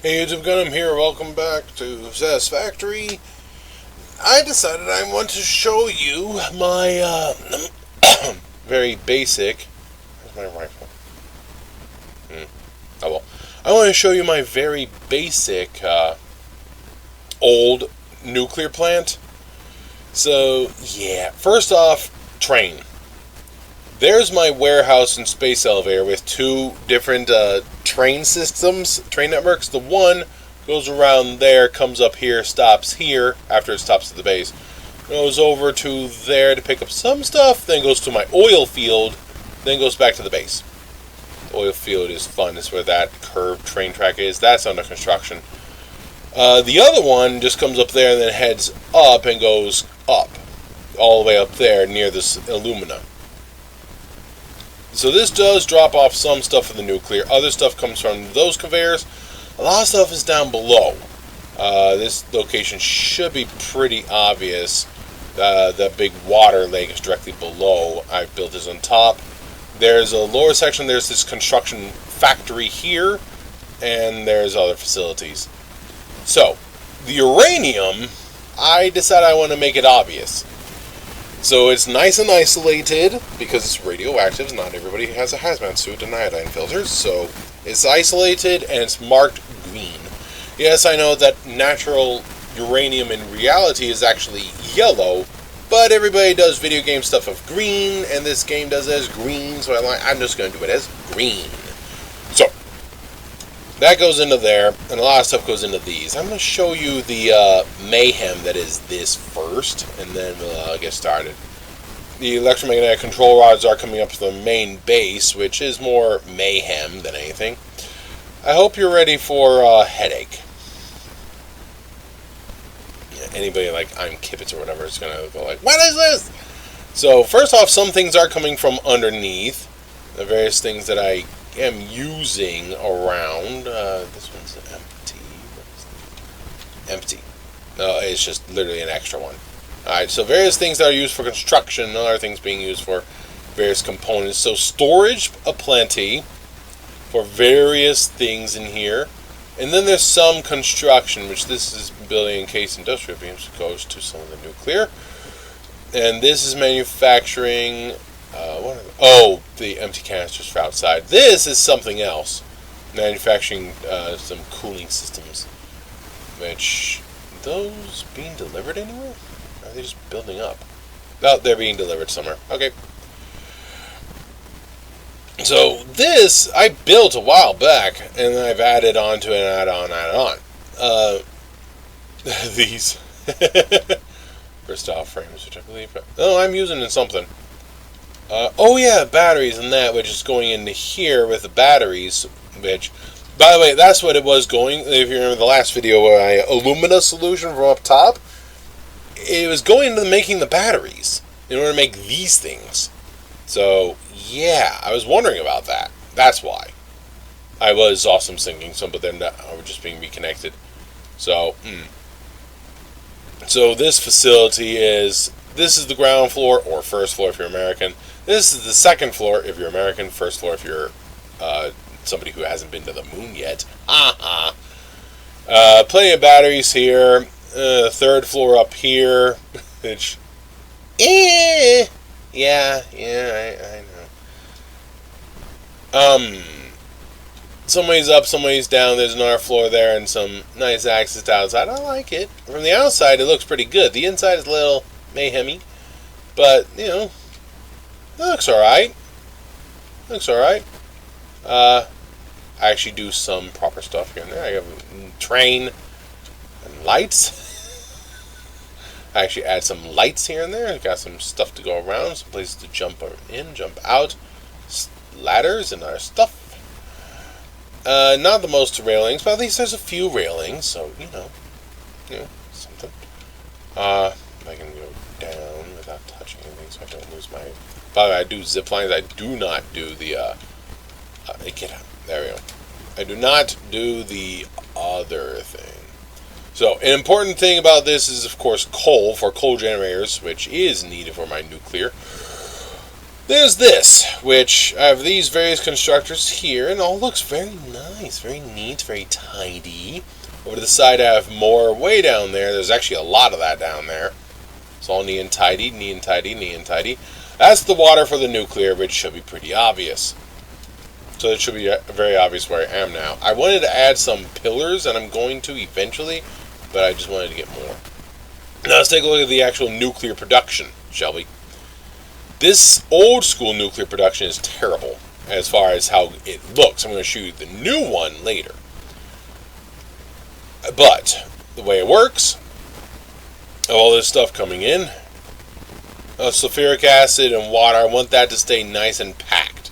Hey YouTube Gunham here, welcome back to Satisfactory. I decided I want to show you my very basic... Where's my rifle? Oh well. I want to show you my very basic old nuclear plant. So, yeah. First off, train. There's my warehouse and space elevator with two different train systems, train networks. The one goes around there, comes up here, stops here after it stops at the base. Goes over to there to pick up some stuff, then goes to my oil field, then goes back to the base. The oil field is fun. It's where that curved train track is. That's under construction. The other one just comes up there and then heads up and goes up. All the way up there near this alumina. So this does drop off some stuff for the nuclear. Other stuff comes from those conveyors. A lot of stuff is down below. This location should be pretty obvious. The big water lake is directly below. I've built this on top. There's a lower section. There's this construction factory here. And there's other facilities. So, the uranium, I decided I want to make it obvious. So it's nice and isolated, because it's radioactive. Not everybody has a hazmat suit and iodine filters, so it's isolated and it's marked green. Yes, I know that natural uranium in reality is actually yellow, but everybody does video game stuff of green, and this game does it as green, so I'm just going to do it as green. So, that goes into there, and a lot of stuff goes into these. I'm going to show you the mayhem that is this first, and then we'll get started. The electromagnetic control rods are coming up to the main base, which is more mayhem than anything. I hope you're ready for a headache. Yeah, anybody like I'm Kibbitz or whatever is going to go like, what is this? So, first off, some things are coming from underneath. The various things that I am using around. This one's empty. Empty. No, it's just literally an extra one. Alright, so various things that are used for construction, and other things being used for various components. So storage aplenty for various things in here. And then there's some construction, which this is building in case industrial beams goes to some of the nuclear. And this is manufacturing. The empty canisters for outside. This is something else. Manufacturing some cooling systems. Which, those being delivered anywhere? Or are they just building up? Oh, they're being delivered somewhere. Okay. So, this, I built a while back, and I've added on to it, add on. These. Crystal frames, which I believe... Oh, I'm using in something. Batteries and that, which is going into here with the batteries, which, by the way, that's what it was going, if you remember the last video where I alumina solution from up top, it was going into making the batteries in order to make these things. So, yeah, I was wondering about that. That's why. I was awesome syncing some, but then I was just being reconnected. So, So this facility is, this is the ground floor, or first floor if you're American. This is the second floor if you're American, first floor if you're somebody who hasn't been to the moon yet. Plenty of batteries here. Third floor up here. Which, I know. Some ways up, some ways down. There's another floor there and some nice access to outside. I like it. From the outside, it looks pretty good. The inside is a little mayhemy, but it looks alright. I actually do some proper stuff here and there. I have a train and lights. I actually add some lights here and there. I've got some stuff to go around, some places to jump in, jump out, ladders and other stuff. Not the most railings, but at least there's a few railings, so something. I can go down without touching anything, so I don't lose my. By the way, I do zip lines. I do not do the. Get out. There we go. I do not do the other thing. So, an important thing about this is, of course, coal for coal generators, which is needed for my nuclear. There's this, which I have these various constructors here, and all looks very nice, very neat, very tidy. Over to the side I have more way down there. There's actually a lot of that down there. It's all neat and tidy, neat and tidy, neat and tidy. That's the water for the nuclear, which should be pretty obvious. So it should be very obvious where I am now. I wanted to add some pillars, and I'm going to eventually, but I just wanted to get more. Now let's take a look at the actual nuclear production, shall we? This old school nuclear production is terrible as far as how it looks. I'm going to show you the new one later. But the way it works, all this stuff coming in, sulfuric acid and water, I want that to stay nice and packed.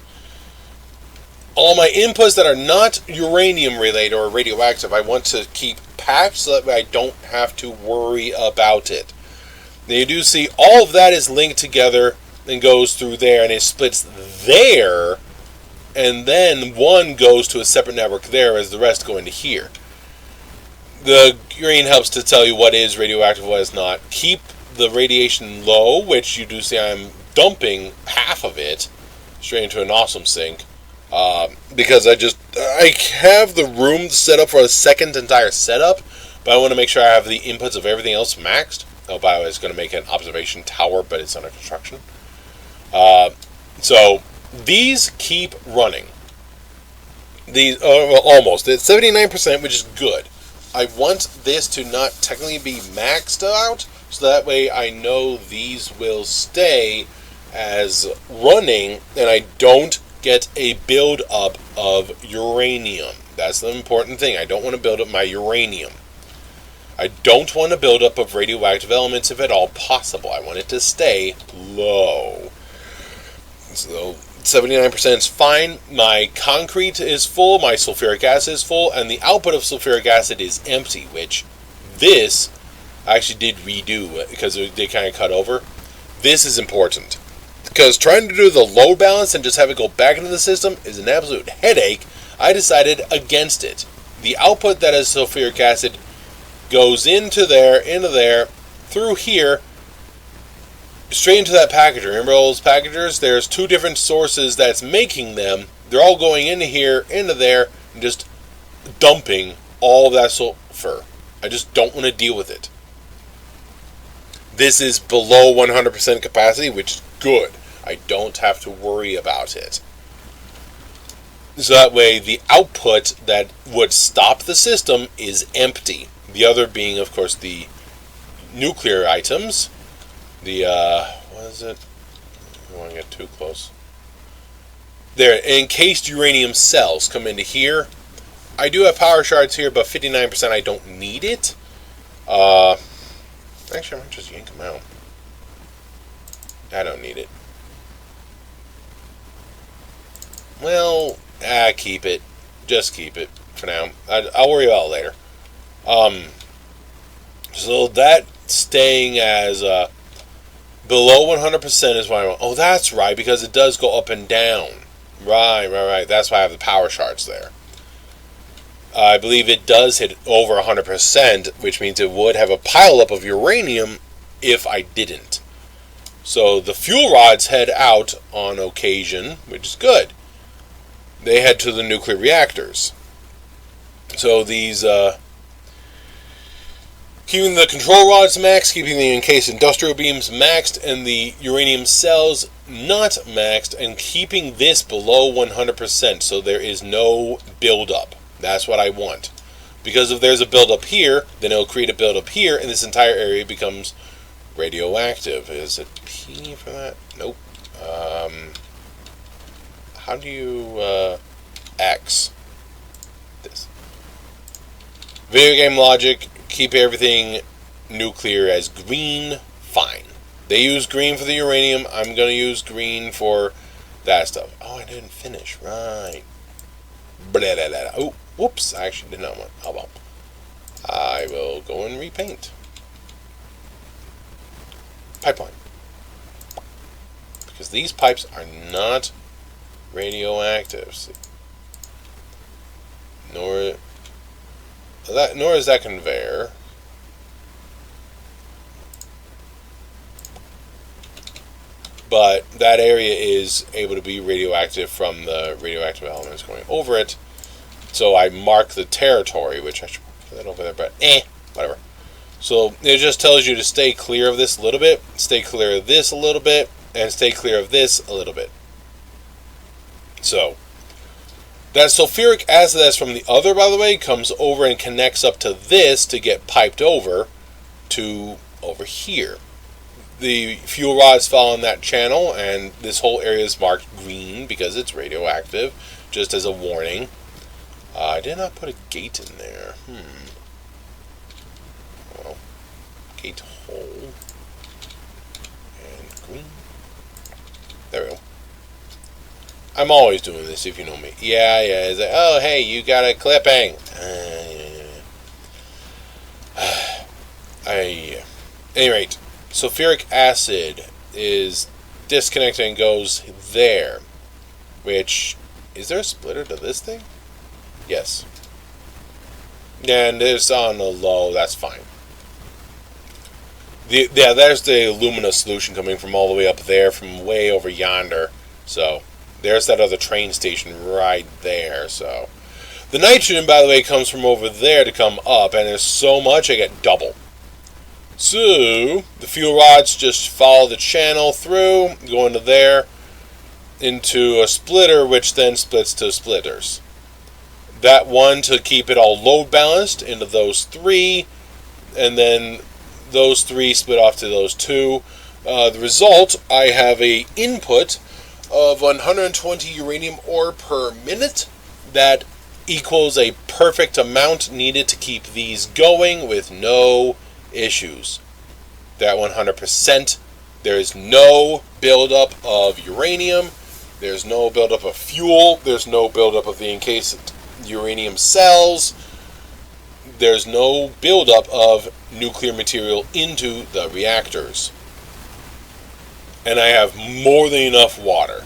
All my inputs that are not uranium related or radioactive, I want to keep packed so that way I don't have to worry about it. Now you do see all of that is linked together and goes through there, and it splits there, and then one goes to a separate network there as the rest go into here. The green helps to tell you what is radioactive, what is not. Keep the radiation low, which you do see I'm dumping half of it straight into an awesome sink. Because I have the room set up for a second entire setup, but I want to make sure I have the inputs of everything else maxed. Oh, by the way, it's going to make an observation tower, but it's under construction. So these keep running. These almost. It's 79%, which is good. I want this to not technically be maxed out, so that way I know these will stay as running, and I don't get a build-up of uranium. That's the important thing. I don't want to build up my uranium. I don't want a build-up of radioactive elements if at all possible. I want it to stay low. So 79% is fine. My concrete is full, my sulfuric acid is full, and the output of sulfuric acid is empty, which this I actually did redo because they kind of cut over. This is important, because trying to do the load balance and just have it go back into the system is an absolute headache. I decided against it. The output that is sulfuric acid goes into there, through here, straight into that packager. Remember all those packagers? There's two different sources that's making them. They're all going into here, into there, and just dumping all of that sulfur. I just don't want to deal with it. This is below 100% capacity, which is good. I don't have to worry about it. So that way, the output that would stop the system is empty. The other being, of course, the nuclear items. The, what is it? I don't want to get too close. There, encased uranium cells come into here. I do have power shards here, but 59% I don't need it. Actually, I might just yank them out. I don't need it. Well, keep it. Just keep it for now. I'll worry about it later. So that staying as below 100% is why I want. Oh, that's right, because it does go up and down. Right. That's why I have the power shards there. I believe it does hit over 100%, which means it would have a pileup of uranium if I didn't. So the fuel rods head out on occasion, which is good. They head to the nuclear reactors. So these, keeping the control rods maxed, keeping the encased industrial beams maxed, and the uranium cells not maxed, and keeping this below 100%, so there is no buildup. That's what I want. Because if there's a buildup here, then it'll create a buildup here, and this entire area becomes radioactive. Is it P for that? Nope. How do you X this? Video game logic, keep everything nuclear as green, fine. They use green for the uranium, I'm going to use green for that stuff. Oh, I didn't finish, right. Blah, blah, blah. Oh, whoops, I actually did not want, oh well. I will go and repaint. Pipeline. Because these pipes are not radioactive. See? Nor is that conveyor. but that area is able to be radioactive from the radioactive elements going over it. So I mark the territory, which I should put that over there, but whatever. So it just tells you to stay clear of this a little bit, stay clear of this a little bit, and stay clear of this a little bit. So that sulfuric acid that's from the other, by the way, comes over and connects up to this to get piped over to over here. The fuel rods fall in that channel, and this whole area is marked green because it's radioactive, just as a warning. I did not put a gate in there. Well, gate hole. And green. There we go. I'm always doing this if you know me. Yeah. It's like, oh, hey, you got a clipping. At any rate, sulfuric acid is disconnected and goes there. Which, is there a splitter to this thing? Yes. And it's on the low, that's fine. There's the alumina solution coming from all the way up there, from way over yonder. So, there's that other train station right there. So, the nitrogen, by the way, comes from over there to come up, and there's so much I get double. So, the fuel rods just follow the channel through, go into there, into a splitter, which then splits to splitters. That one to keep it all load balanced into those three, and then those three split off to those two. The result, I have a input of 120 uranium ore per minute. That equals a perfect amount needed to keep these going with no issues. That 100%. There is no buildup of uranium. There's no buildup of fuel. There's no buildup of the encased uranium cells. There's no buildup of nuclear material into the reactors. And I have more than enough water.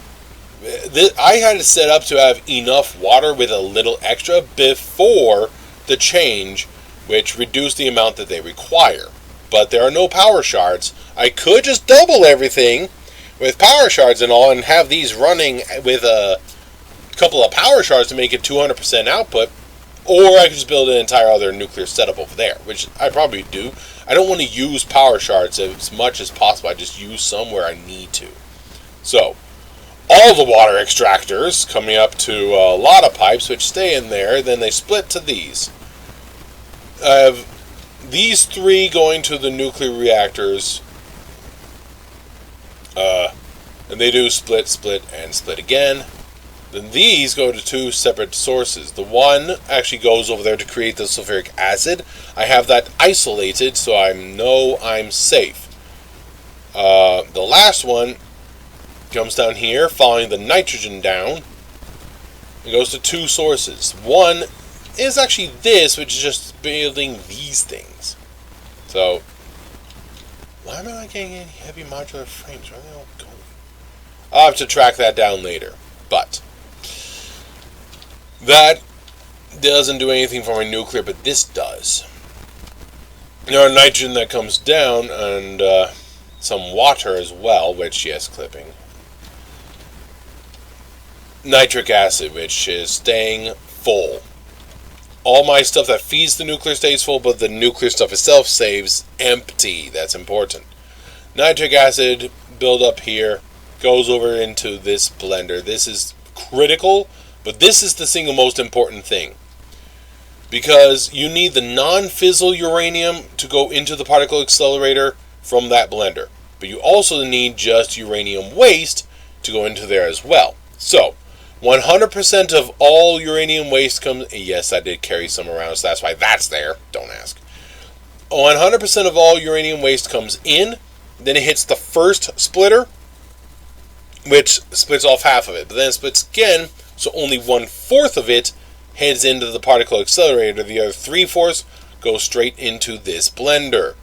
I had it set up to have enough water with a little extra before the change, which reduced the amount that they require. But there are no power shards. I could just double everything with power shards and all and have these running with a couple of power shards to make it 200% output, or I could just build an entire other nuclear setup over there, which I probably do. I don't want to use power shards as much as possible. I just use some where I need to. So, all the water extractors coming up to a lot of pipes which stay in there, then they split to these. I have these three going to the nuclear reactors, and they do split, and split again. Then these go to two separate sources. The one actually goes over there to create the sulfuric acid. I have that isolated so I know I'm safe. The last one comes down here, following the nitrogen down. It goes to two sources. One is actually this, which is just building these things. So, why am I not getting any heavy modular frames? Where are they all going? I'll have to track that down later. But that doesn't do anything for my nuclear, but this does. There are nitrogen that comes down, and some water as well, which, yes, clipping. Nitric acid, which is staying full. All my stuff that feeds the nuclear stays full, but the nuclear stuff itself stays empty. That's important. Nitric acid build up here, goes over into this blender. This is critical, but this is the single most important thing. Because you need the non-fissile uranium to go into the particle accelerator from that blender. But you also need just uranium waste to go into there as well. So, 100% of all uranium waste comes... Yes, I did carry some around, so that's why that's there. Don't ask. 100% of all uranium waste comes in. Then it hits the first splitter, which splits off half of it. But then it splits again, so only 1/4 of it heads into the particle accelerator. The other 3/4 go straight into this blender.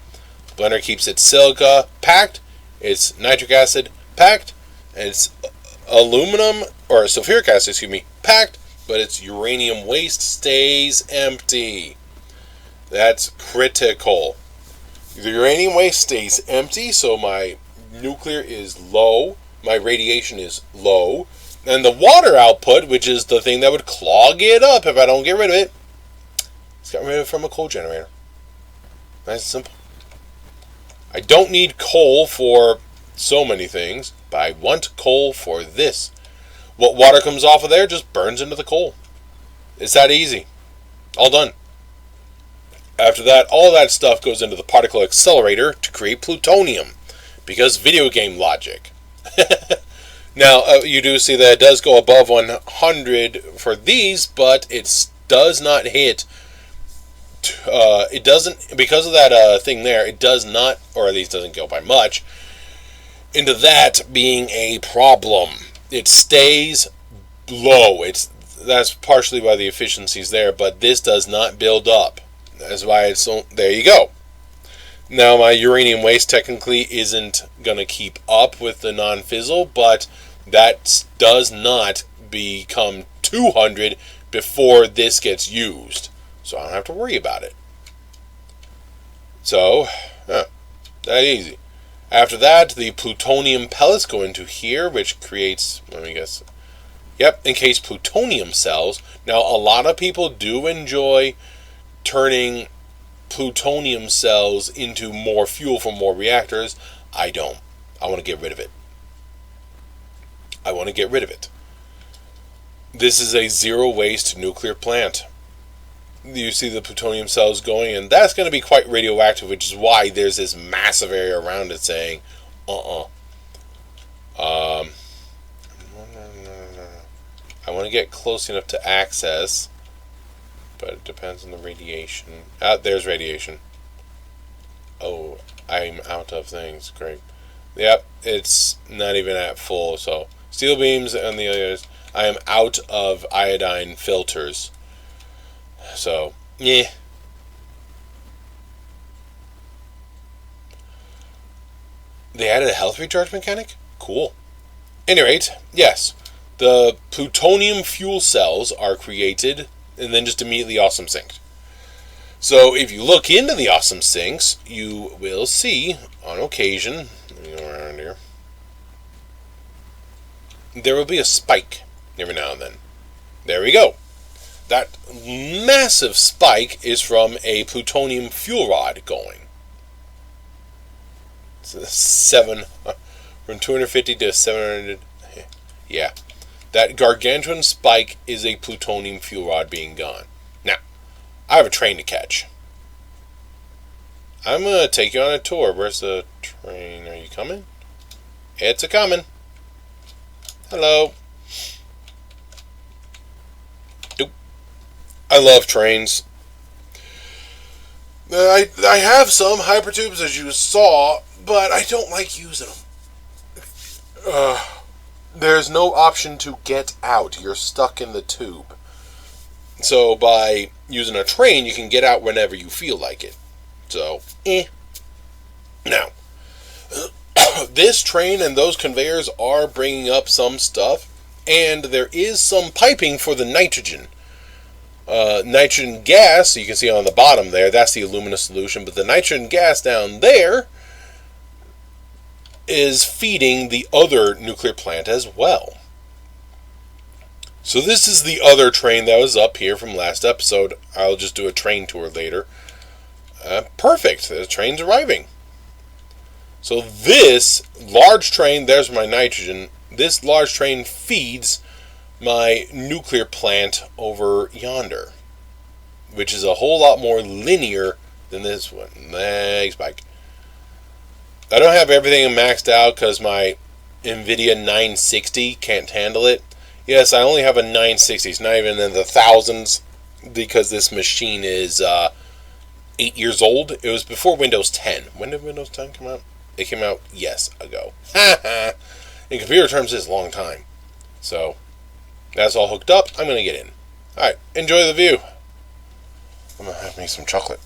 The blender keeps its silica packed, its nitric acid packed, and its aluminum, or sulfuric acid, packed, but its uranium waste stays empty. That's critical. The uranium waste stays empty, so my nuclear is low, my radiation is low, and the water output, which is the thing that would clog it up if I don't get rid of it, it's got rid of it from a coal generator. Nice and simple. I don't need coal for so many things, but I want coal for this. What water comes off of there just burns into the coal. It's that easy. All done. After that, all that stuff goes into the particle accelerator to create plutonium, because video game logic. Now, you do see that it does go above 100 for these, but it does not hit. It doesn't, because of that thing there, it does not, or at least doesn't go by much, into that being a problem. It stays low. That's partially by the efficiencies there, but this does not build up. That's why it's so, there you go. Now, my uranium waste technically isn't going to keep up with the non-fizzle, but that does not become 200 before this gets used. So I don't have to worry about it. So, that easy. After that, the plutonium pellets go into here, which creates, let me guess, yep, encased plutonium cells. Now, a lot of people do enjoy turning plutonium cells into more fuel for more reactors. I don't. I want to get rid of it. I want to get rid of it. This is a zero waste nuclear plant. You see the plutonium cells going, and that's going to be quite radioactive, which is why there's this massive area around it saying, I want to get close enough to access, but it depends on the radiation. There's radiation. Oh, I'm out of things. Great. Yep, it's not even at full. So steel beams and the others. I am out of iodine filters. So, yeah. They added a health recharge mechanic? Cool. Any rate, yes. The plutonium fuel cells are created and then just immediately awesome synced. So if you look into the awesome sinks, you will see, on occasion, let me go around here, there will be a spike every now and then. There we go. That massive spike is from a plutonium fuel rod going. So from 250 to 700. Yeah. That gargantuan spike is a plutonium fuel rod being gone. Now, I have a train to catch. I'm going to take you on a tour. Where's the train? Are you coming? It's a-coming. Hello. I love trains. I have some hypertubes, as you saw, but I don't like using them. There's no option to get out. You're stuck in the tube. So by using a train, you can get out whenever you feel like it. So, Now, this train and those conveyors are bringing up some stuff, and there is some piping for the nitrogen. Nitrogen gas, you can see on the bottom there, that's the alumina solution, but the nitrogen gas down there is feeding the other nuclear plant as well. So this is the other train that was up here from last episode. I'll just do a train tour later. Perfect, the train's arriving. So this large train, there's my nitrogen, this large train feeds my nuclear plant over yonder, which is a whole lot more linear than this one. Thanks, Mike. I don't have everything maxed out because my NVIDIA 960 can't handle it. Yes, I only have a 960. It's not even in the thousands because this machine is 8 years old. It was before Windows 10. When did Windows 10 come out? It came out, yes, ago. In computer terms, it's a long time. So, that's all hooked up. I'm going to get in. Alright, enjoy the view. I'm going to have me some chocolate.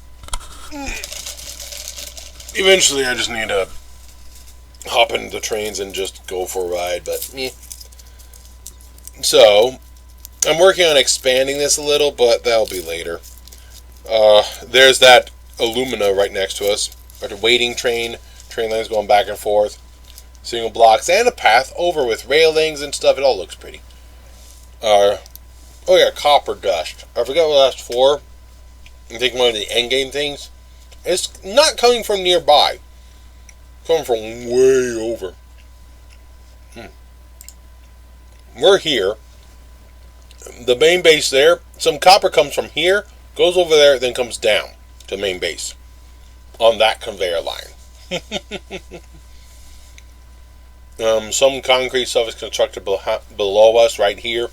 Eventually, I just need to hop into the trains and just go for a ride, but So, I'm working on expanding this a little, but that'll be later. There's that alumina right next to us. Our waiting train lines going back and forth. single blocks, and a path over with railings and stuff. It all looks pretty. Oh yeah, copper dust. I forget what that's for. I think one of the endgame things. It's not coming from nearby. It's coming from way over. We're here. The main base there. Some copper comes from here, goes over there, then comes down to the main base on that conveyor line. Some concrete stuff is constructed below us right here.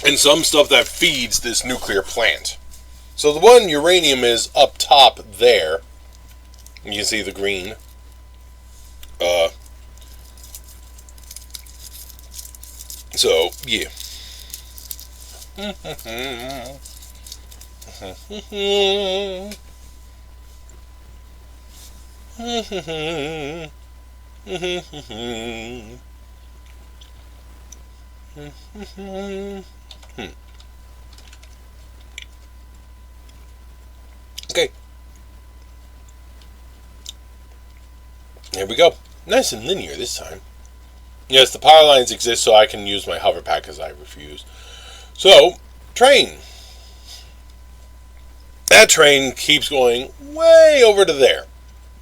And some stuff that feeds this nuclear plant. So the one uranium is up top there. You can see the green. So, yeah. Okay. Here we go. Nice and linear this time. Yes, the power lines exist so I can use my hover pack as I refuse. So, train. That train keeps going way over to there.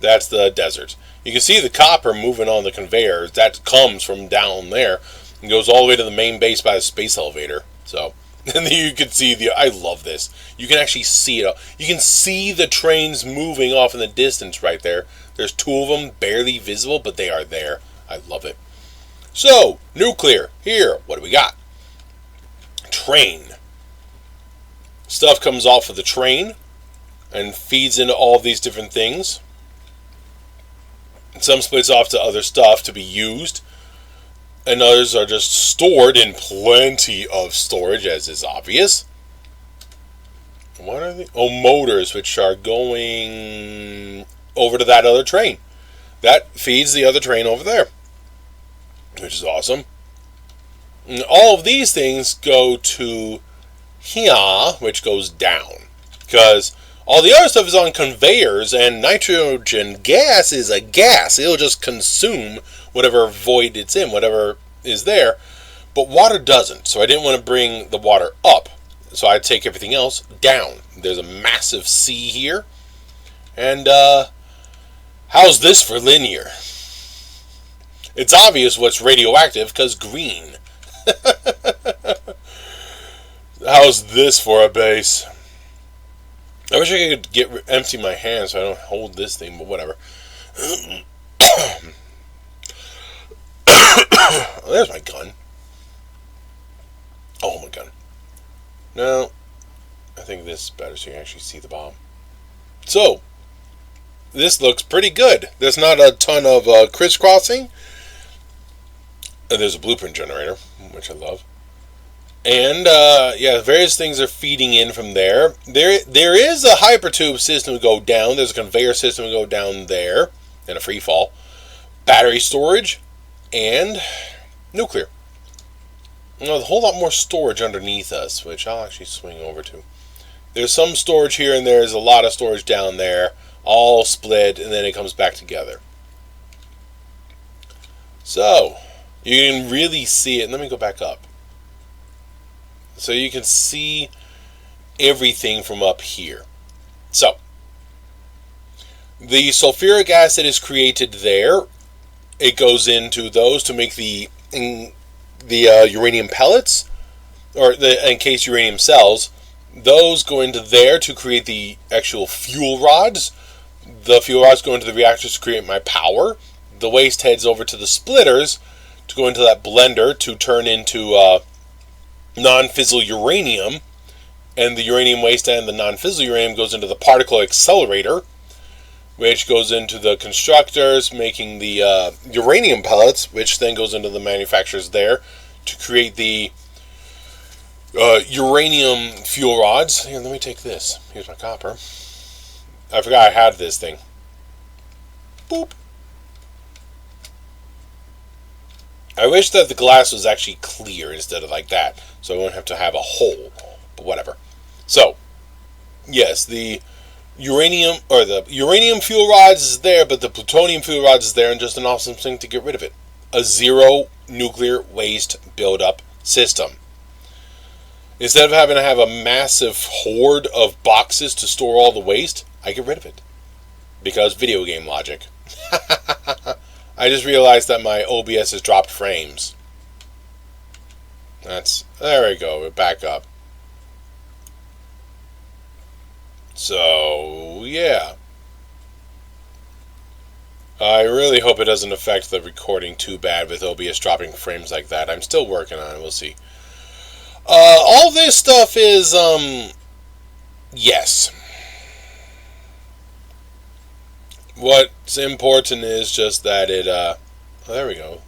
That's the desert. You can see the copper moving on the conveyor. That comes from down there and goes all the way to the main base by the space elevator. So, and then you can see I love this. You can actually see it. You can see the trains moving off in the distance right there. There's two of them barely visible, but they are there. I love it. So, nuclear. Here, what do we got? Train. Stuff comes off of the train and feeds into all of these different things. Some splits off to other stuff to be used. And others are just stored in plenty of storage, as is obvious. What are they? Oh, motors, which are going over to that other train. That feeds the other train over there, which is awesome. And all of these things go to here, which goes down. Because all the other stuff is on conveyors, and nitrogen gas is a gas. It'll just consume whatever void it's in, whatever is there. But water doesn't, so I didn't want to bring the water up. So I take everything else down. There's a massive sea here. And how's this for linear? It's obvious what's radioactive, because green. How's this for a base? I wish I could empty my hands so I don't hold this thing, but whatever. There's my gun. Oh, my gun. No, I think this is better so you can actually see the bomb. So, this looks pretty good. There's not a ton of crisscrossing. There's a blueprint generator, which I love. And, yeah, various things are feeding in from there. There is a hypertube system to go down. There's a conveyor system to go down there. And a free fall. Battery storage. And nuclear. There's a whole lot more storage underneath us, which I'll actually swing over to. There's some storage here, and there's a lot of storage down there. All split, and then it comes back together. So, you can really see it. Let me go back up. So you can see everything from up here. So, the sulfuric acid is created there. It goes into those to make the uranium pellets, or the encased uranium cells. Those go into there to create the actual fuel rods. The fuel rods go into the reactors to create my power. The waste heads over to the splitters to go into that blender to turn into non-fissile uranium, and the uranium waste and the non-fissile uranium goes into the particle accelerator, which goes into the constructors making the uranium pellets, which then goes into the manufacturers there to create the uranium fuel rods. Here, let me take this. Here's my copper. I forgot I had this thing. Boop. I wish that the glass was actually clear instead of like that, so I wouldn't have to have a hole, but whatever. So, yes, the uranium, or the uranium fuel rods is there, but the plutonium fuel rods is there, and just an awesome thing to get rid of it. A zero nuclear waste buildup system. Instead of having to have a massive hoard of boxes to store all the waste, I get rid of it. Because video game logic. I just realized that my OBS has dropped frames. There we go, we're back up. So, yeah. I really hope it doesn't affect the recording too bad with OBS dropping frames like that. I'm still working on it, we'll see. All this stuff is, yes. What's important is just that it, there we go.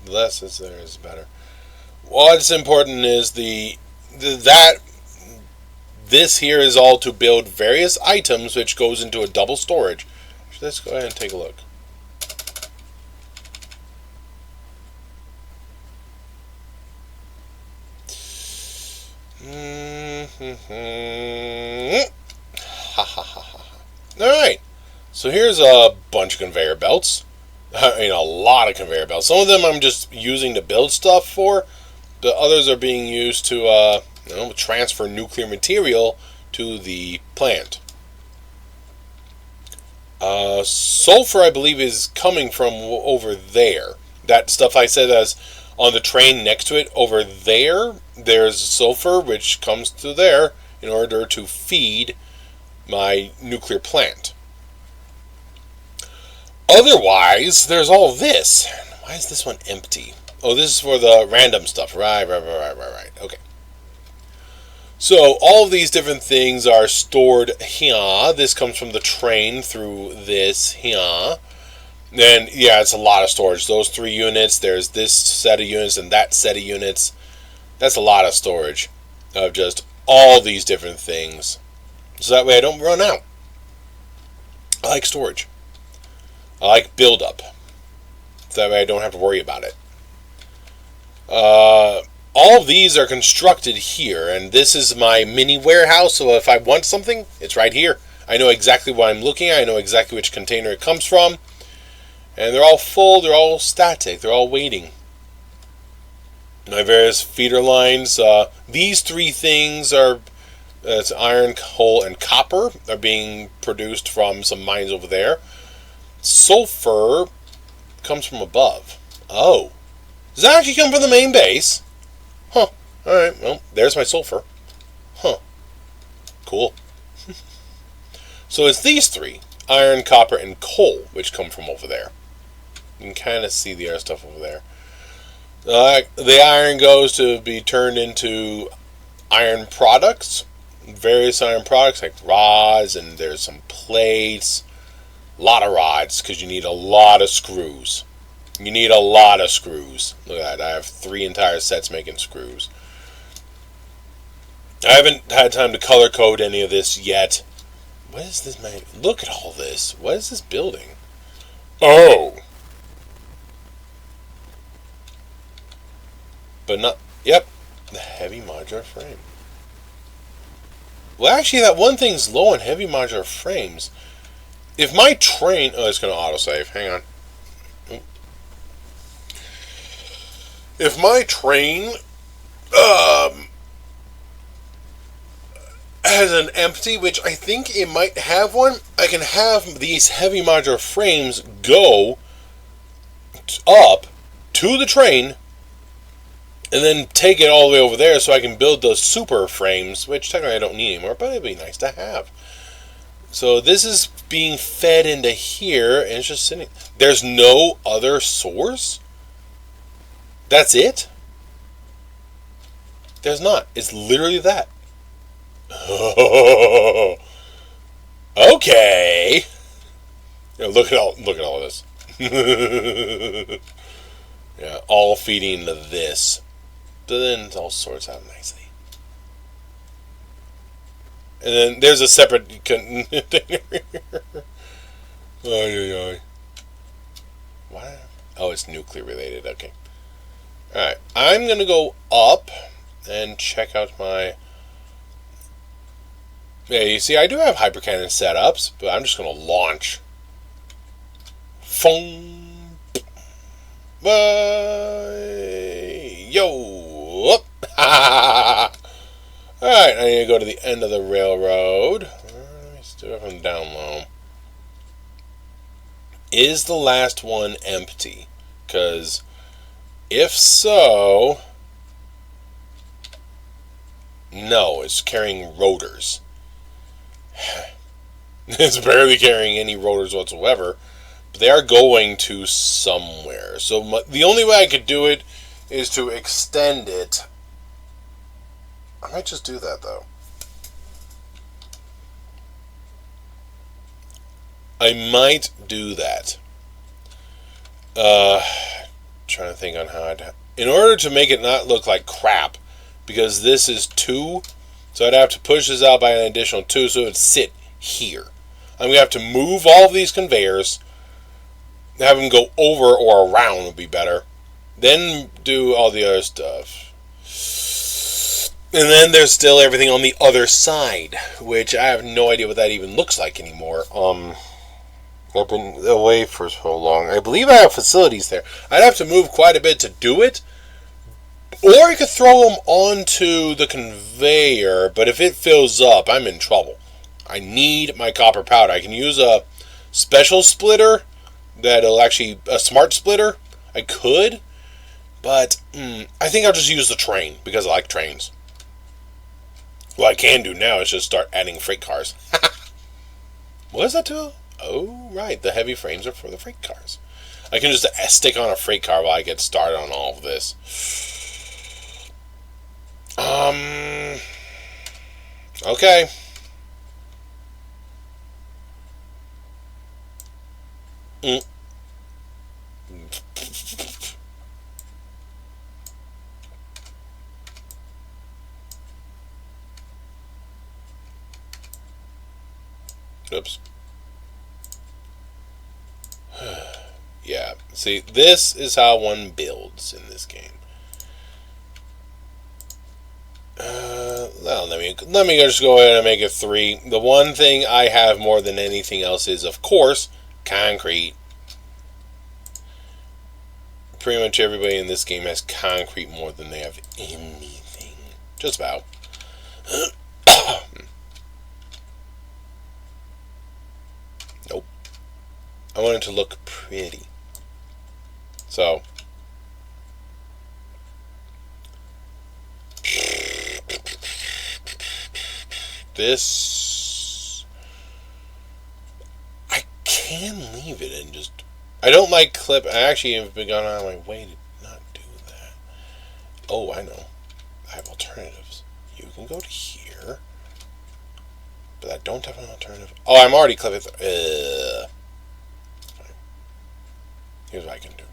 The less is there is better. What's important is that this here is all to build various items, which goes into a double storage. Let's go ahead and take a look. Alright, so here's a bunch of conveyor belts. I mean, a lot of conveyor belts. Some of them I'm just using to build stuff for. The others are being used to transfer nuclear material to the plant. Sulfur, I believe, is coming from over there. That stuff I said as on the train next to it, over there, there's sulfur which comes to there in order to feed my nuclear plant. Otherwise, there's all this. Why is this one empty? Oh, this is for the random stuff. Right. Okay. So, all of these different things are stored here. This comes from the train through this here. And, yeah, it's a lot of storage. Those 3 units, there's this set of units and that set of units. That's a lot of storage of just all these different things. So that way I don't run out. I like storage. I like buildup. So that way I don't have to worry about it. All of these are constructed here, and this is my mini warehouse, so if I want something, it's right here. I know exactly what I'm looking at, I know exactly which container it comes from, and they're all full, they're all static, they're all waiting. My various feeder lines, these 3 things are, it's iron, coal, and copper, are being produced from some mines over there. Sulfur comes from above. Oh. Does that actually come from the main base? Huh. Alright, well, there's my sulfur. Huh. Cool. So it's these 3, iron, copper, and coal, which come from over there. You can kind of see the other stuff over there. The iron goes to be turned into iron products. Various iron products like rods, and there's some plates. A lot of rods, because you need a lot of screws. You need a lot of screws. Look at that. I have 3 entire sets making screws. I haven't had time to color code any of this yet. What is this, man? Look at all this. What is this building? Oh. But not... Yep. The heavy modular frame. Well, actually, that one thing's low on heavy modular frames. If my train... Oh, it's going to autosave. Hang on. If my train has an empty, which I think it might have one, I can have these heavy modular frames go up to the train and then take it all the way over there so I can build those super frames, which technically I don't need anymore, but it'd be nice to have. So this is being fed into here, and it's just sitting. There's no other source? That's it? There's not. It's literally that. Oh, okay. Look at all of this. Yeah, all feeding into this. But then it all sorts out nicely. And then there's a separate container here. What? Oh, it's nuclear related. Okay. Alright. I'm going to go up and check out my Yeah, you see, I do have hypercannon setups, but I'm just going to launch. Phone. Yo. Alright, I need to go to the end of the railroad. Let me do it from down low. Is the last one empty? Because if so, no, it's carrying rotors. It's barely carrying any rotors whatsoever. But they are going to somewhere. So the only way I could do it is to extend it. I might just do that, though. I might do that. Trying to think on how I'd... In order to make it not look like crap, because this is 2, so I'd have to push this out by an additional 2, so it would sit here. I'm going to have to move all of these conveyors, have them go over or around would be better, then do all the other stuff. And then there's still everything on the other side, which I have no idea what that even looks like anymore. I've been away for so long. I believe I have facilities there. I'd have to move quite a bit to do it. Or I could throw them onto the conveyor, but if it fills up, I'm in trouble. I need my copper powder. I can use a special splitter that'll actually... a smart splitter. I could, but I think I'll just use the train, because I like trains. What I can do now is just start adding freight cars. What does that do? Oh, right. The heavy frames are for the freight cars. I can just stick on a freight car while I get started on all of this. Okay. Oops. Yeah. See, this is how one builds in this game. Well, let me just go ahead and make it 3. The one thing I have more than anything else is, of course, concrete. Pretty much everybody in this game has concrete more than they have anything. Just about. Nope. I want it to look pretty. So... this... I can leave it and just... I don't like clip... I actually have been going out of my way to not do that. Oh, I know. I have alternatives. You can go to here. But I don't have an alternative. Oh, I'm already clipping... Fine. Here's what I can do.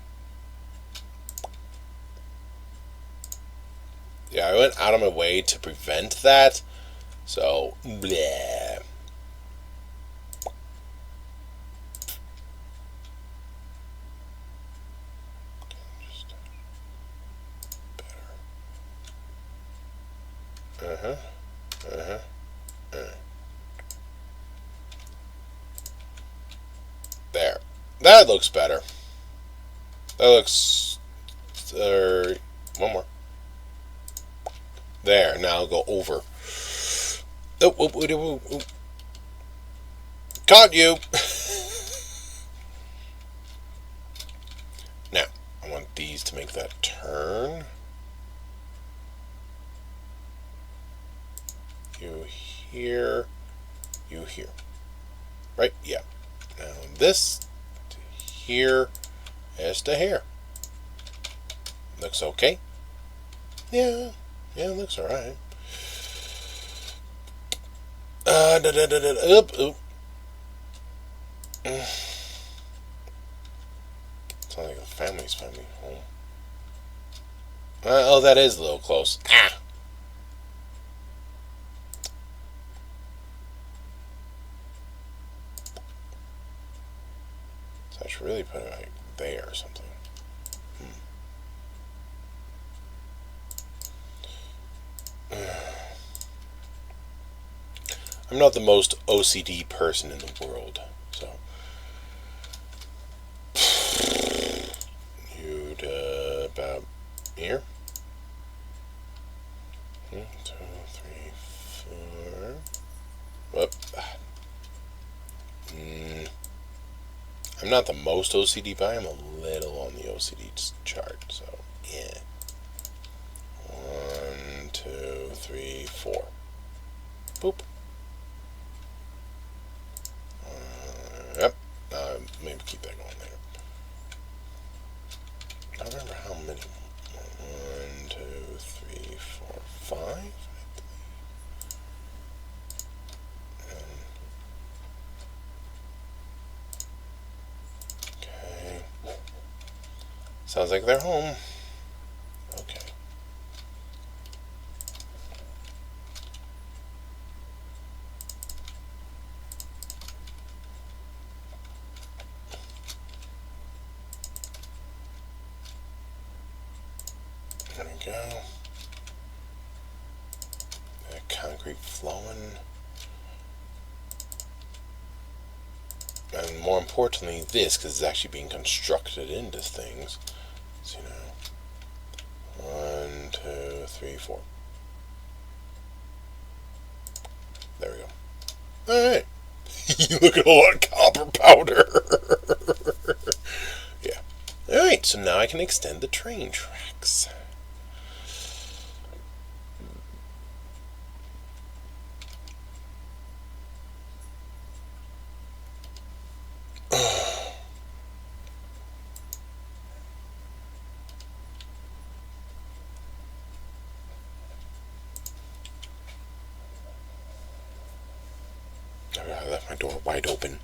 Yeah, I went out of my way to prevent that. So, bleh. Just better. There. That looks better. That looks... one more. There. Now I'll go over. Oh. Caught you! Now, I want these to make that turn. You here. You here. Right? Yeah. Now this to here as to here. Looks okay. Yeah, it looks alright. Oop. Sounds like a family's family home. Oh, that is a little close. Ah! So I should really put it like there or something. I'm not the most OCD person in the world, so. You'd about here. 1, 2, 3, 4. Whoop. I'm not the most OCD, but I'm a little on the OCD chart, so yeah. 1, 2, 3, 4. Boop. Yep. Maybe keep that going there. I don't remember how many. 1, 2, 3, 4, 5. Okay. Sounds like they're home. Okay. There we go. That concrete flowing. And more importantly, this, because it's actually being constructed into things. So, 1, 2, 3, 4. There we go. Alright. You look at a lot of copper powder. Yeah. Alright, so now I can extend the train tracks. I left my door wide open.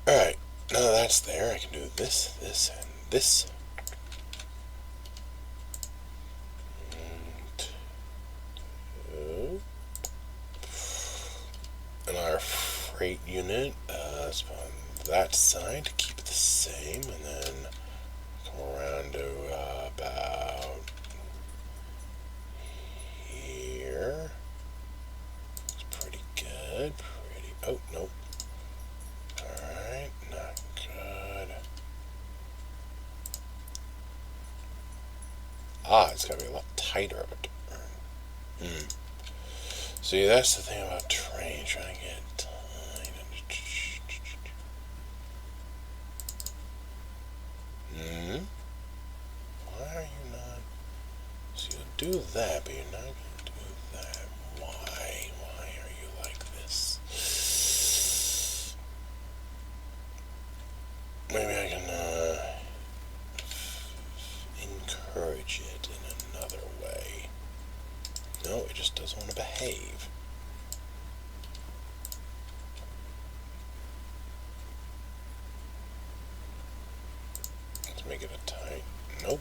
Alright, now that that's there, I can do this, this, and this. And our freight unit, let's put on that side to keep it the same, and then come around to about here. It's pretty good. Oh, nope. Alright, not good. It's gotta be a lot tighter of a turn. See, that's the thing about train, trying to get tight. Why are you not? So you'll do that, but you're not going to do that. Why? Why are you like this? Maybe I can encourage it in another way. No, it just doesn't want to behave. Let's make it a tight. Nope.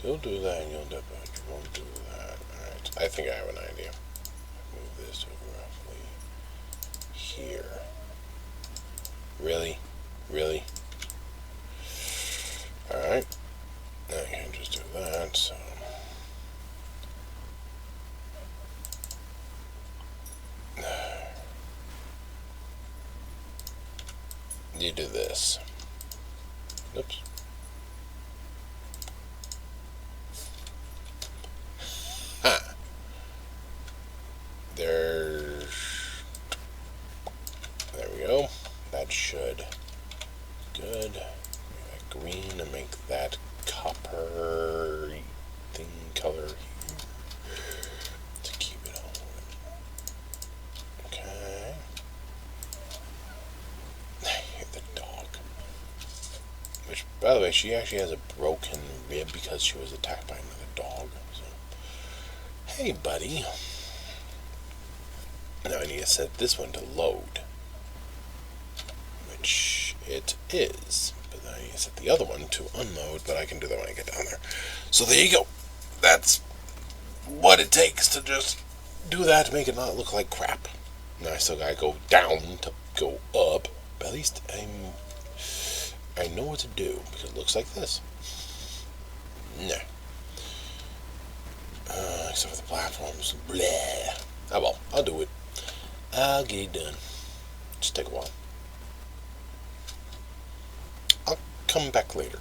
You'll do that and you'll do it, but you won't do that. Alright, I think I have an idea. Move this over roughly here. Really? Really? Alright. Now you can just do that, so. You do this. Oops. There we go. That should good. Make that green and make that copper thing color here to keep it all. Okay. I hear the dog. Which, by the way, she actually has a broken rib because she was attacked by another dog. So, hey, buddy. Now I need to set this one to load, which it is, but then I need to set the other one to unload, but I can do that when I get down there. So there you go. That's what it takes to just do that to make it not look like crap. Now I still gotta go down to go up, but at least I know what to do because it looks like this. Nah. Except for the platforms. Blah. Oh well, I'll do it. I'll get it done. Just take a while. I'll come back later.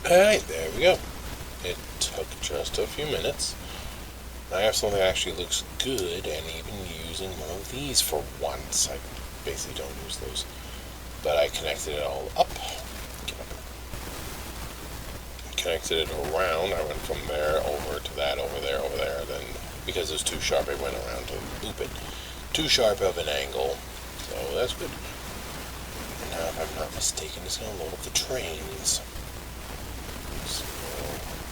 Alright, there we go. It took just a few minutes. I have something that actually looks good, and even using one of these for once. I basically don't use those. But I connected it all up. Connected it around. I went from there over to that, over there, then because it was too sharp I went around to loop it. Too sharp of an angle, so that's good. And now if I'm not mistaken it's going to load up the trains. So,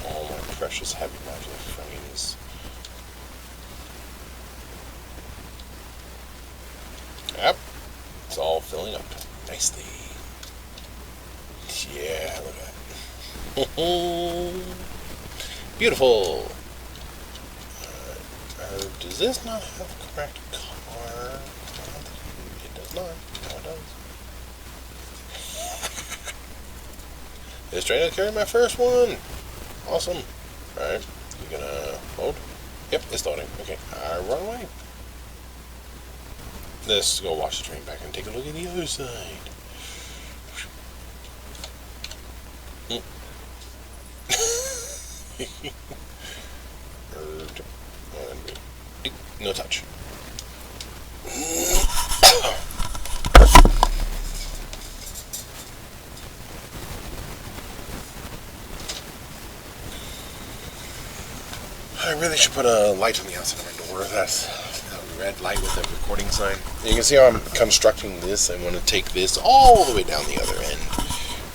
all my precious heavy modular frames. Yep, it's all filling up nicely. Yeah, look at that. Beautiful. Does this not have the correct car? It does not. No, it does. It's trying to carry my first one. Awesome. Alright, you gonna load? Yep, it's loading. Okay, I run away. Let's go watch the train back and take a look at the other side. No touch. I really should put a light on the outside of my door. That's a red light with a recording sign. You can see how I'm constructing this. I want to take this all the way down the other end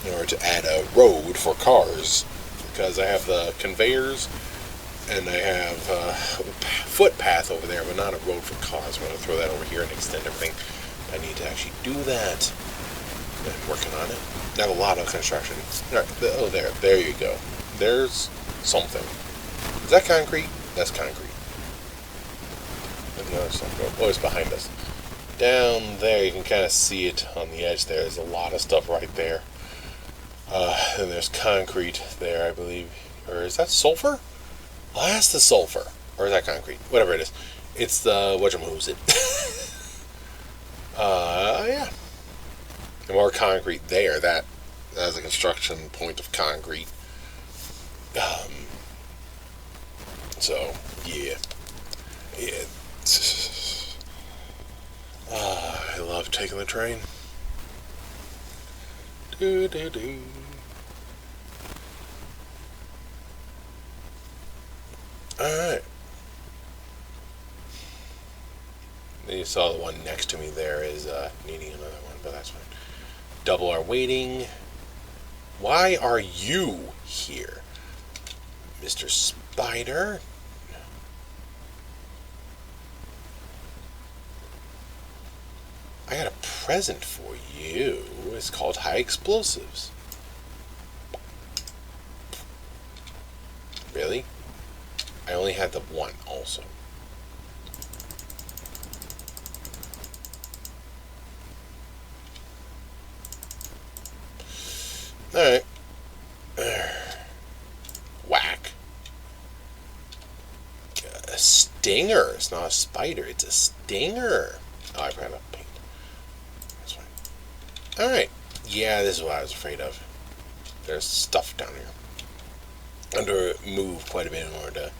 in order to add a road for cars. Because I have the conveyors and I have a footpath over there, but not a road for cars. I'm going to throw that over here and extend everything. I need to actually do that. I'm working on it. I have a lot of construction. Oh, there you go. There's something. Is that concrete? That's concrete. There's another stuff. Oh, it's behind us. Down there, you can kind of see it on the edge there. There's a lot of stuff right there. And there's concrete there, I believe. Or is that sulfur? Oh, that's the sulfur. Or is that concrete? Whatever it is. It's the whatchamacallit. Yeah. More concrete there. That's a construction point of concrete. So, yeah. I love taking the train. Do. Alright. You saw the one next to me there is needing another one, but that's fine. Double our waiting. Why are you here, Mr. Spider? I got a present for you. It's called high explosives. Really? I only had the one also. Alright. Whack. A stinger. It's not a spider. It's a stinger. Oh, I forgot about paint. That's fine. Alright. Yeah, this is what I was afraid of. There's stuff down here. I'm going to move quite a bit in order to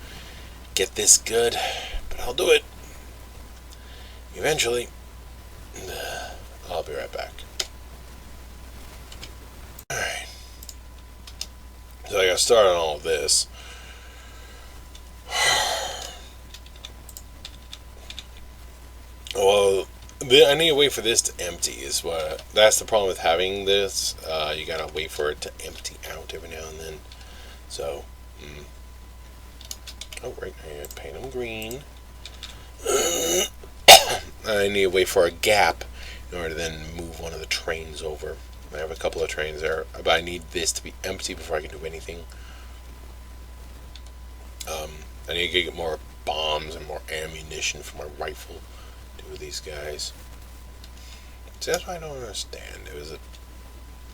get this good. But I'll do it. Eventually. I'll be right back. Alright. So I got to start on all of this. Well, I need to wait for this to empty. That's the problem with having this. You gotta wait for it to empty out every now and then. So, oh right, I gotta paint them green. I need to wait for a gap in order to then move one of the trains over. I have a couple of trains there, but I need this to be empty before I can do anything. I need to get more bombs and more ammunition for my rifle to do with these guys. See, that's what I don't understand. It was a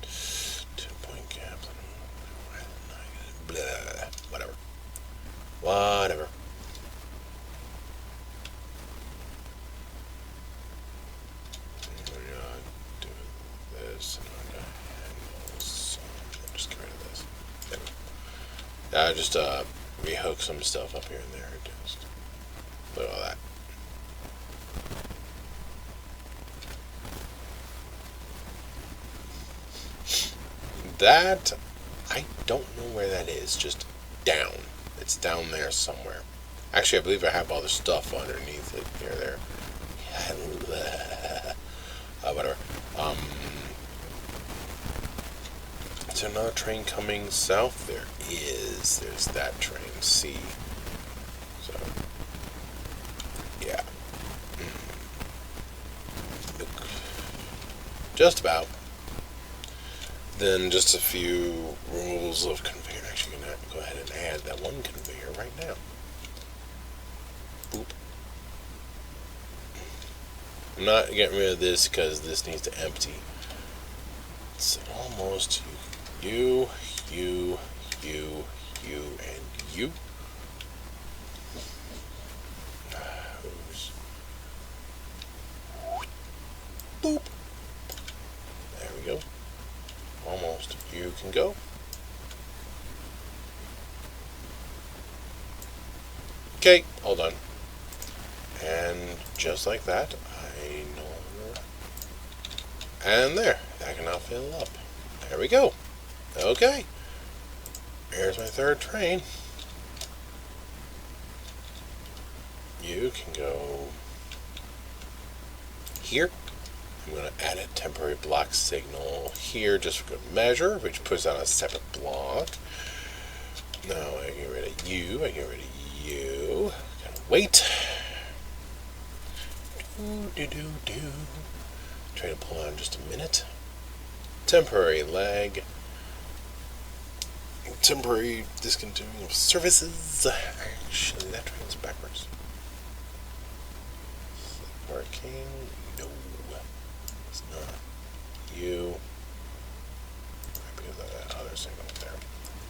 2-point gap. Blah, whatever. Whatever. Do this. Just get rid of this. Anyway. Just rehook some stuff up here and there. Just look at all that. That, I don't know where that is. Just down. It's down there somewhere. Actually, I believe I have all the stuff underneath it near there. Whatever. Is there another train coming south? There is. There's that train. C. So, yeah. Just about. Then just a few rules of conveyor. Actually, I'm going to go ahead and add that one conveyor right now. Boop. I'm not getting rid of this because this needs to empty. It's almost you, and you. Boop. There we go. Almost. You can go. Okay, all done. And just like that, I know. And there. I can now fill up. There we go. Okay. Here's my third train. You can go here. I'm going to add a temporary block signal here just for good measure, which puts out a separate block. Now I get rid of you. I get rid of you. Gotta wait. Try to pull out in just a minute. Temporary lag. Temporary discontinuing of services. Actually, that train's backwards. Working. No. It's not. You. Because of that other signal there.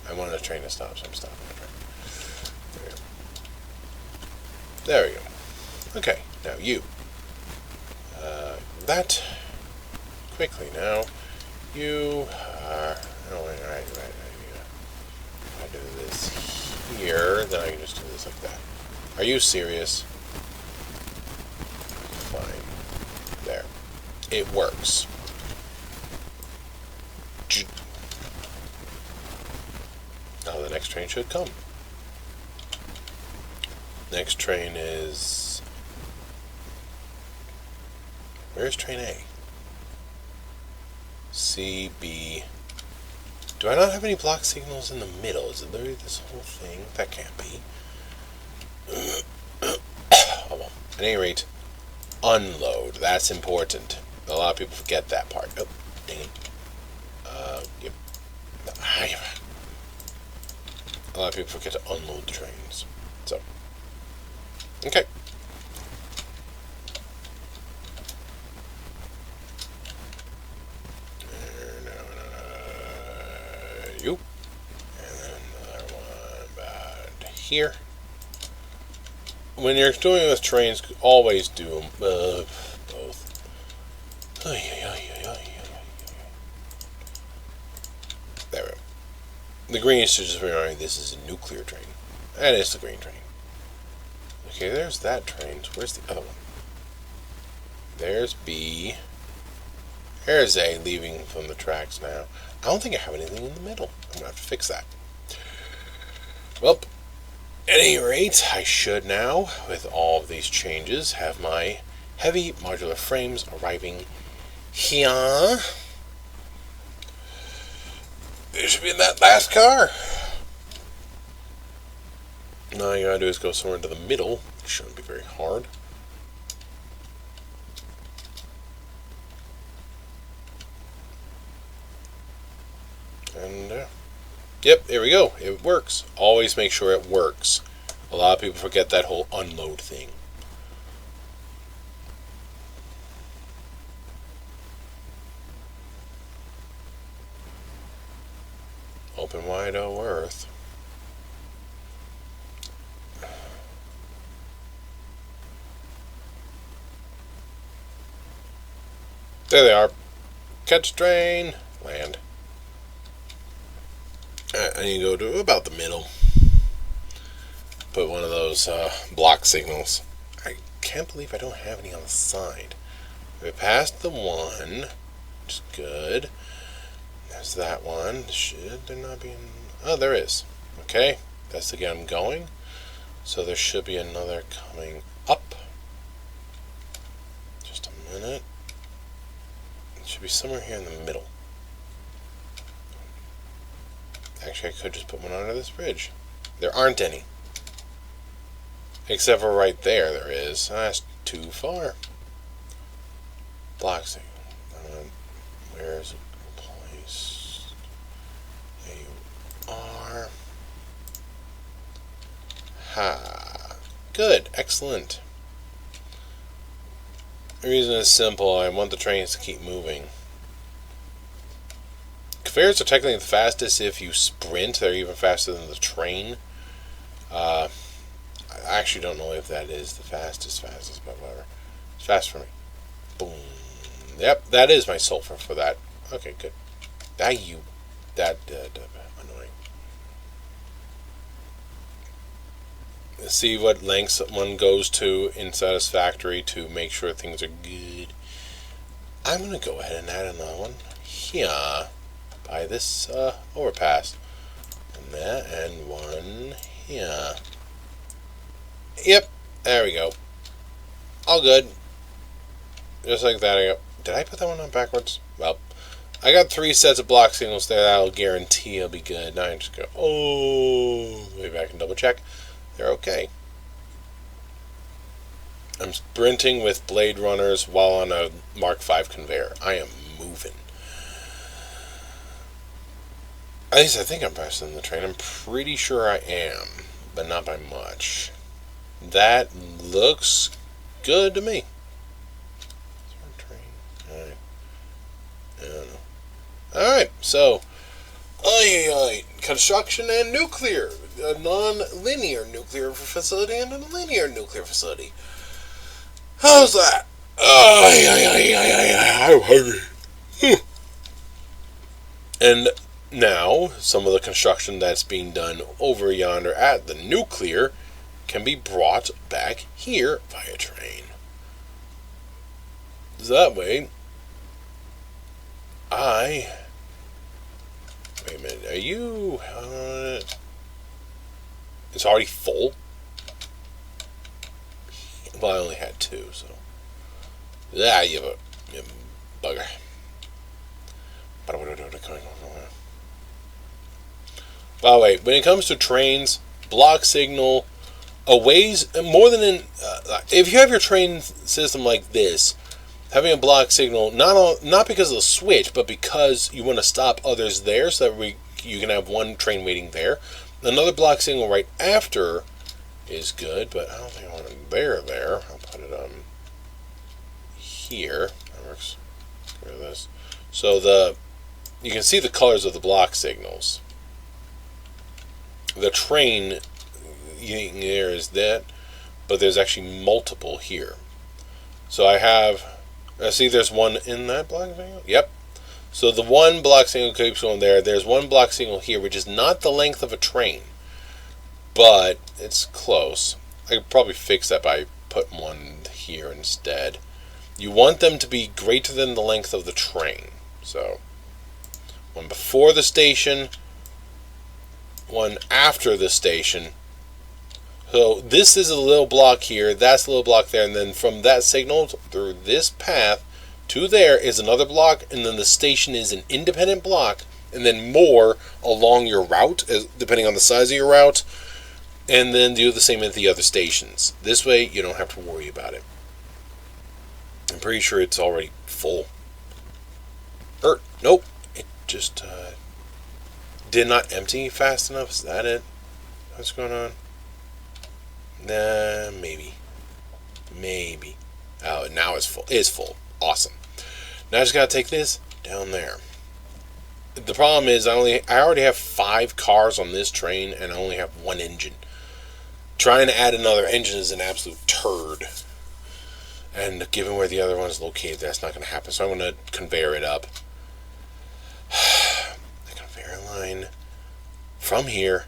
I wanted the train to stop, so I'm stopping the train. There we go. Okay, now you. That. Quickly now. You are. Oh, right. If I do this here, then I can just do this like that. Are you serious? Fine. There. It works. Now the next train should come. Next train is... Where's train A? C, B... Do I not have any block signals in the middle? Is it literally this whole thing? That can't be. Oh well. At any rate, unload. That's important. A lot of people forget that part. Oh, dang it. Yep. A lot of people forget to unload the trains. So, okay. You. And then another one about here. When you're doing with trains, always do them both. There we go. The green is just reminding this is a nuclear train. And it's the green train. Okay, there's that train. So where's the other one? There's B. There's A leaving from the tracks now. I don't think I have anything in the middle. I'm going to have to fix that. Well, at any rate, I should now, with all of these changes, have my heavy modular frames arriving here. They should be in that last car. Now all you gotta do is go somewhere into the middle. It shouldn't be very hard. And, yep, there we go. It works. Always make sure it works. A lot of people forget that whole unload thing. Open wide, oh earth. There they are. Catch train. Land. I need to go to about the middle. Put one of those block signals. I can't believe I don't have any on the side. We passed the one, which is good. There's that one. Should there not be? Oh, there is. Okay, that's the game I'm going. So there should be another coming up. Just a minute. It should be somewhere here in the middle. Actually, I could just put one under this bridge. There aren't any. Except for right there, there is. That's too far. Block signal. Where is it placed? There you are. Ha. Good. Excellent. The reason is simple. I want the trains to keep moving. Conveyors are technically the fastest if you sprint. They're even faster than the train. I actually don't know if that is the fastest, but whatever. It's fast for me. Boom. Yep, that is my sulfur for that. Okay, good. That annoying. Let's see what lengths one goes to in Satisfactory to make sure things are good. I'm going to go ahead and add another one here by this overpass. And that, and one here. Yep, there we go. All good. Just like that. Did I put that one on backwards? Well, I got 3 sets of block signals there. That'll guarantee it'll be good. Now I just go, way back and double check. They're okay. I'm sprinting with blade runners while on a Mark V conveyor. I am moving. At least I think I'm faster than the train. I'm pretty sure I am, but not by much. That looks good to me. Alright. I don't know. Alright, so construction and nuclear. A non-linear nuclear facility and a linear nuclear facility. How's that? I'm hungry. And now, some of the construction that's being done over yonder at the nuclear can be brought back here via train. So that way, wait a minute, are you, it's already full? Well, I only had 2, so, yeah, you bugger. By the way, when it comes to trains, block signal, more than if you have your train system like this, having a block signal, not because of the switch, but because you want to stop others there, so that you can have one train waiting there. Another block signal right after is good, but I don't think I want it there. I'll put it here. That works. Get rid of this. So you can see the colors of the block signals. The train there is that, but there's actually multiple here. So I have, see there's one in that block signal? Yep. So the one block signal keeps going there. There's one block signal here, which is not the length of a train, but it's close. I could probably fix that by putting one here instead. You want them to be greater than the length of the train. So one before the station, one after the station. So this is a little block here, that's a little block there, and then from that signal through this path to there is another block, and then the station is an independent block, and then more along your route, depending on the size of your route, and then do the same at the other stations. This way you don't have to worry about it. I'm pretty sure it's already full. Nope, it just did not empty fast enough. Is that it? What's going on? Nah, maybe. Maybe. Oh, now it's full. It's full. Awesome. Now I just gotta take this down there. The problem is I already have 5 cars on this train and I only have 1 engine. Trying to add another engine is an absolute turd. And given where the other one is located, that's not going to happen. So I'm going to conveyor it up. The conveyor line from here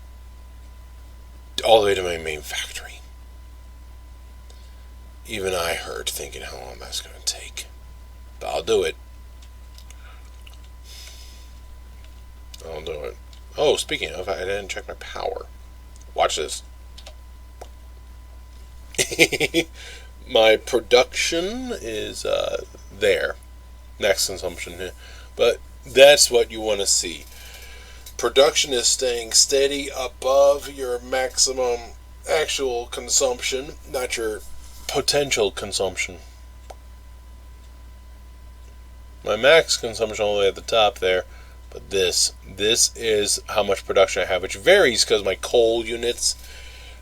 all the way to my main factory. Even I hurt thinking how long that's going to take. But I'll do it. I'll do it. Oh, speaking of, I didn't check my power. Watch this. My production is there. Max consumption. But that's what you want to see. Production is staying steady above your maximum actual consumption, not your potential consumption. My max consumption all the way at the top there. But this is how much production I have, which varies because my coal units.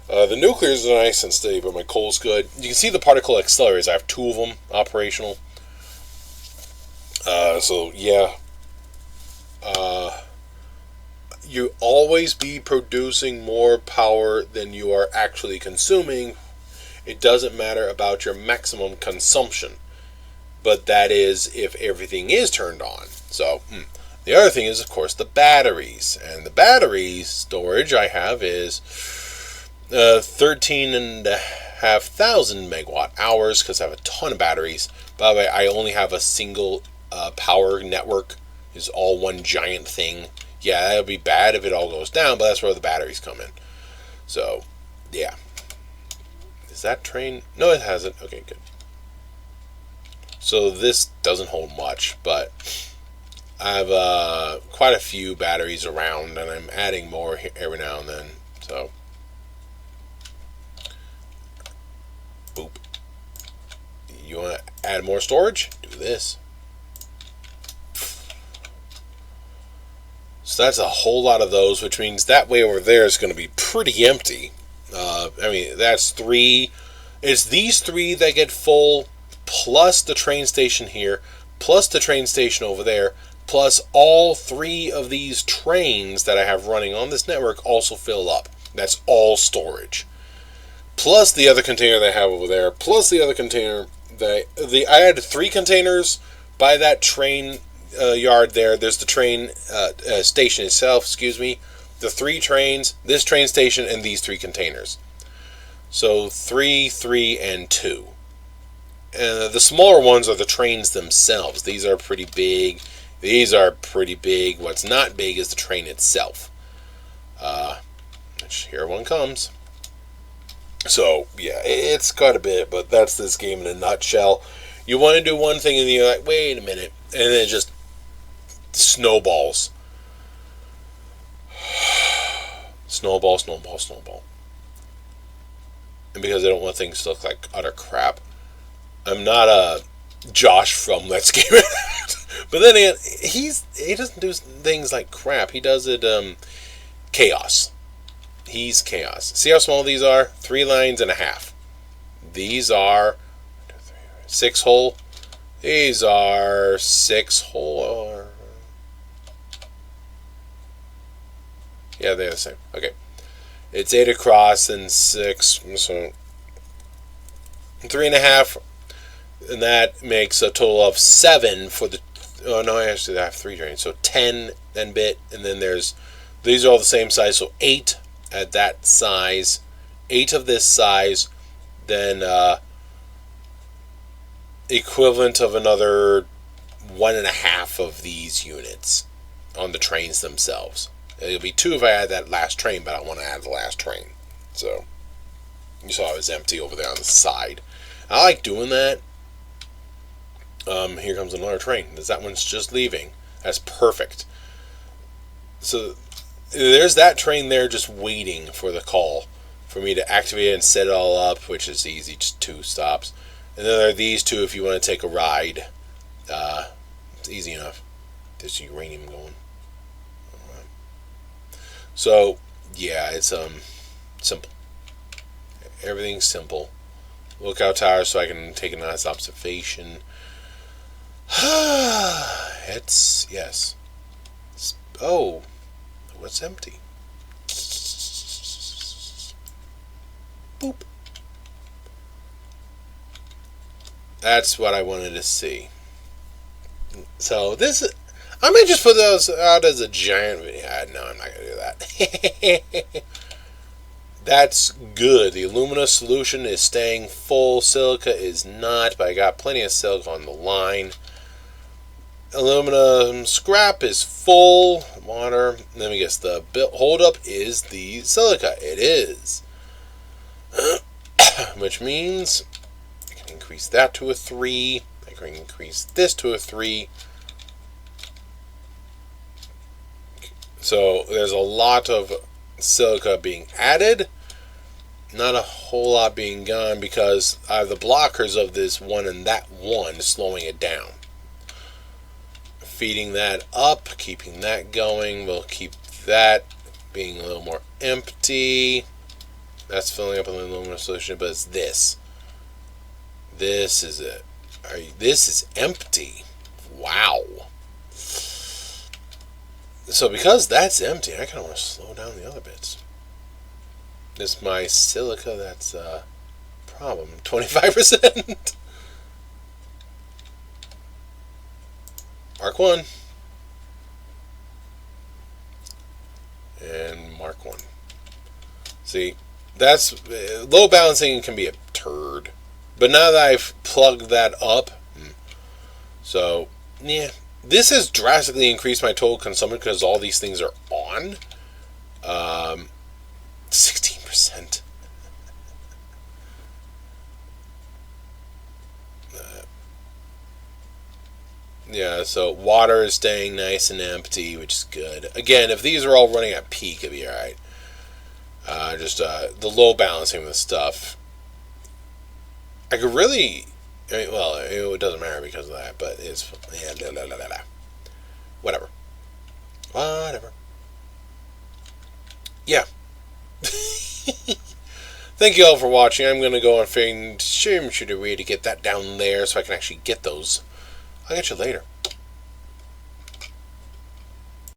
The nuclears are nice and steady, but my coal's good. You can see the particle accelerators. I have 2 of them operational. So yeah. You always be producing more power than you are actually consuming. It doesn't matter about your maximum consumption. But that is if everything is turned on. So, the other thing is, of course, the batteries. And the battery storage I have is 13,500 megawatt hours because I have a ton of batteries. By the way, I only have a single power network. It's all one giant thing. Yeah, that would be bad if it all goes down, but that's where the batteries come in. So, yeah. Is that train? No, it hasn't. Okay, good. So this doesn't hold much, but I have quite a few batteries around, and I'm adding more every now and then. So, boop. You want to add more storage? Do this. So that's a whole lot of those, which means that way over there is going to be pretty empty. That's 3. It's these 3 that get full, plus the train station here, plus the train station over there, plus all 3 of these trains that I have running on this network also fill up. That's all storage. Plus the other container that I have over there, plus the other container I had 3 containers by that train yard there. There's the train station itself, the 3 trains, this train station, and these 3 containers. So 3, 3, and 2. And the smaller ones are the trains themselves. These are pretty big. What's not big is the train itself. Here one comes. So, yeah, it's quite a bit, but that's this game in a nutshell. You want to do one thing and you're like, wait a minute, and then it just snowballs. Snowball. And because I don't want things to look like utter crap, I'm not a Josh from Let's Game It. But then again, he doesn't do things like crap. He does it chaos. He's chaos. See how small these are? 3 lines and a half. These are 6 hole. These are 6 hole. Yeah, they're the same. Okay. It's 8 across and 6. So 3.5. And that makes a total of 7 for the. Oh no, actually I have 3 trains. So 10 and bit, and then these are all the same size. So 8 at that size, 8 of this size, then equivalent of another 1.5 of these units on the trains themselves. It'll be 2 if I add that last train, but I don't want to add the last train. So you saw it was empty over there on the side. I like doing that. Here comes another train. That one's just leaving. That's perfect. So there's that train there just waiting for the call for me to activate it and set it all up, which is easy, just 2 stops. And then there are these 2 if you want to take a ride. It's easy enough. There's uranium going. So yeah, it's simple. Everything's simple. Lookout tower so I can take a nice observation. It's, yes. Oh, what's empty? Boop. That's what I wanted to see. So this, I may just put those out as a giant video. No, I'm not gonna do that. That's good. The alumina solution is staying full. Silica is not, but I got plenty of silica on the line. Aluminum scrap is full. Water. Let me guess. The holdup is the silica. It is. Which means I can increase that to a 3. I can increase this to a 3. So there's a lot of silica being added. Not a whole lot being gone because I have the blockers of this one and that one slowing it down. Feeding that up, keeping that going. We'll keep that being a little more empty. That's filling up with an aluminum solution, but it's this. This is it. This is empty. Wow. So because that's empty, I kind of want to slow down the other bits. This my silica, that's a problem. 25%. Mark 1. And Mark 1. See, that's low balancing can be a turd. But now that I've plugged that up, so yeah, this has drastically increased my total consumption because all these things are on. 16%. Yeah, so water is staying nice and empty, which is good. Again, if these are all running at peak, it'd be alright. Just the low balancing with stuff. I could really, I mean, well, it doesn't matter because of that, but it's, yeah, whatever. Whatever. Yeah. Thank you all for watching. I'm going to go and find a way to get that down there so I can actually get those. I'll get you later.